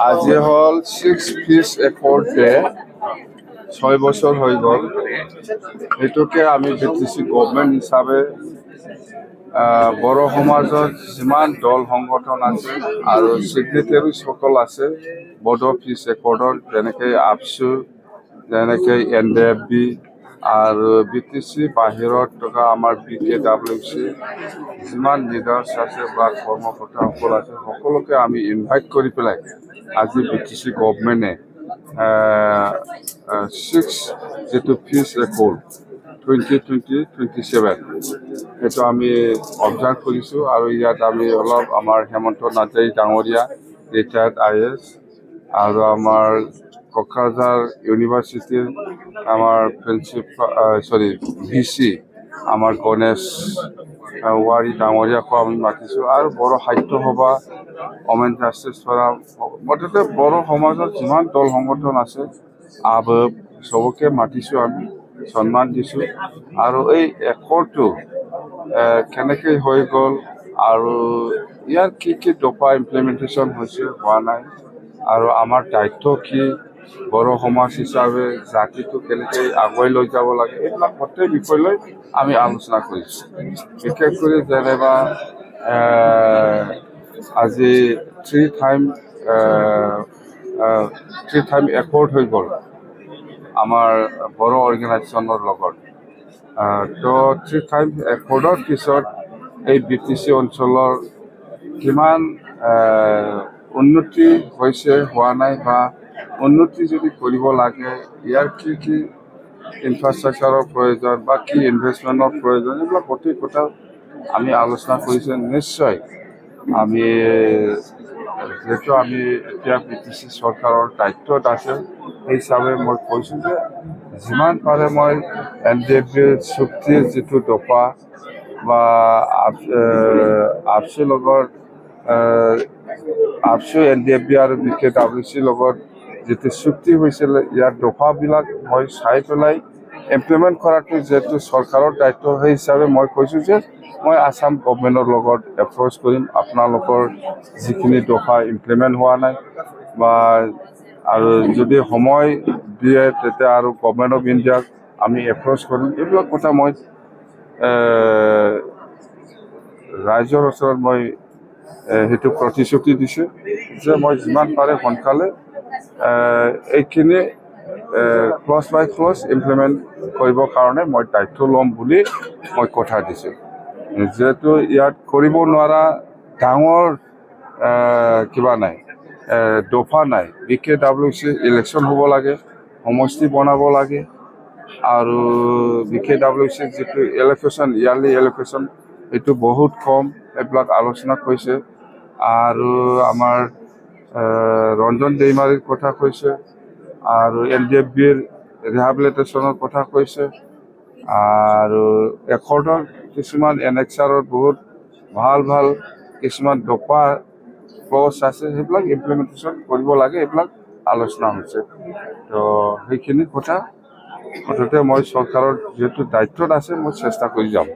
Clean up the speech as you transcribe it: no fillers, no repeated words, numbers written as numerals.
আজি হল 6 fees accord day 6 বছৰ হৈ গ'ল। এইটোকে আমি বিটিসি গভৰ্ণমেণ্ট হিচাপে বড়ো সমাজৰ যিমান দল সংগঠন আছে আৰু ছেক্ৰেটাৰী সকল আছে বড়ো ফিজ একৰ্ডৰ, যেনেকে আপসু, যেনেকে NDFB আৰু বিটিসি বাহিৰত থকা আমাৰ BKWC যিমান লিডাৰ্ছ আছে বা কৰ্মকৰ্তাসকল আছে সকলোকে আমি ইনভাইট কৰি পেলাই আজি বিটিসি গভৰ্ণমেণ্টে 6 যেটো ফিজ একৰ্ড 2027 এইটো আমি অবজাৰ্ভ কৰিছোঁ। আৰু ইয়াত আমি অলপ আমাৰ হেমন্ত নাৰ্জাৰী ডাঙৰীয়া ৰিটায়াৰ্ড IAS আৰু আমাৰ কোকৰাঝাৰ ইউনিভাৰ্চিটিৰ আমাৰ প্ৰিন্সিপাল VC আমাৰ গণেশ ৱাৰী ডাঙৰীয়াকো আমি মাতিছোঁ। আৰু বড়ো সাহিত্য সভা, ওমেন জাষ্টিছ ফৰাম, মুঠতে বড়ো সমাজৰ যিমান দল সংগঠন আছে চবকে মাতিছোঁ, আমি সন্মান দিছোঁ। আৰু এই একৰ্ডটো কেনেকৈ হৈ গ'ল আৰু ইয়াৰ কি দফা ইমপ্লিমেণ্টেশ্যন হৈছে হোৱা নাই, আৰু আমাৰ দায়িত্ব কি, বড়ো সমাজ হিচাপে জাতিটো কেনেকৈ আগুৱাই লৈ যাব লাগে, এইবিলাক গোটেই বিষয় লৈ আমি আলোচনা কৰিছোঁ। বিশেষকৈ যেনিবা আজি 3 টাইম একৰ্ড হৈ গ'ল আমাৰ বড়ো অৰ্গেনাইজেশ্যনৰ লগত। তো 3 টাইম একৰ্ডৰ পিছত এই বিটিসি অঞ্চলৰ কিমান উন্নতি হৈছে হোৱা নাই, বা উন্নতি যদি কৰিব লাগে ইয়াৰ কি ইনফ্ৰাষ্ট্ৰাকচাৰৰ প্ৰয়োজন বা কি ইনভেষ্টমেণ্টৰ প্ৰয়োজন, এইবিলাক গোটেই কথা আমি আলোচনা কৰিছোঁ। নিশ্চয় আমি যেহেতু আমি এতিয়া বিটিসি চৰকাৰৰ দায়িত্বত আছে, সেই হিচাপে মই কৈছোঁ যে যিমান পাৰে মই NDFBৰ চুক্তিৰ যিটো দফা বা আপসুৰ লগত আপসু NDFB আৰু BKWC লগত যিটো চুক্তি হৈছিল ইয়াৰ দফাবিলাক মই চাই পেলাই ইমপ্লিমেণ্ট কৰাটো যিহেতু চৰকাৰৰ দায়িত্ব, সেই হিচাপে মই কৈছোঁ যে মই আসাম গভৰ্ণমেণ্টৰ লগত এপ্ৰ'চ কৰিম। আপোনালোকৰ যিখিনি দফা ইমপ্লিমেণ্ট হোৱা নাই বা আৰু যদি সময় দিয়ে তেতিয়া আৰু গভৰ্ণমেণ্ট অফ ইণ্ডিয়াক আমি এপ্ৰ'চ কৰিম। এইবিলাক কথা মই ৰাইজৰ ওচৰত মই সেইটো প্ৰতিশ্ৰুতি দিছোঁ যে মই যিমান পাৰে সোনকালে এইখিনি ক্লজ বাই ক্লজ ইমপ্লিমেণ্ট কৰিবৰ কাৰণে মই দায়িত্ব ল'ম বুলি মই কথা দিছোঁ। যিহেতু ইয়াত কৰিব নোৱাৰা ডাঙৰ কিবা নাই, দফা নাই। BKWC ইলেকশ্যন হ'ব লাগে, সমষ্টি বনাব লাগে, আৰু BKWC যিটো এল'কেশ্যন, ইয়াৰলি এল'কেশ্যন এইটো বহুত কম, এইবিলাক আলোচনা কৰিছে। আৰু আমাৰ ৰঞ্জন দৈমাৰীৰ কথা কৈছে, আৰু NDFBৰ ৰিহাবিলিটেশ্যনৰ কথা কৈছে, আৰু একৰ্ডৰ কিছুমান এনেক্সাৰৰ বহুত ভাল কিছুমান দফা ক্লজ আছে, সেইবিলাক ইমপ্লিমেণ্টেশ্যন কৰিব লাগে, এইবিলাক আলোচনা হৈছে। তো সেইখিনি কথা মুঠতে মই চৰকাৰৰ যিহেতু দায়িত্বত আছে, মই চেষ্টা কৰি যাম।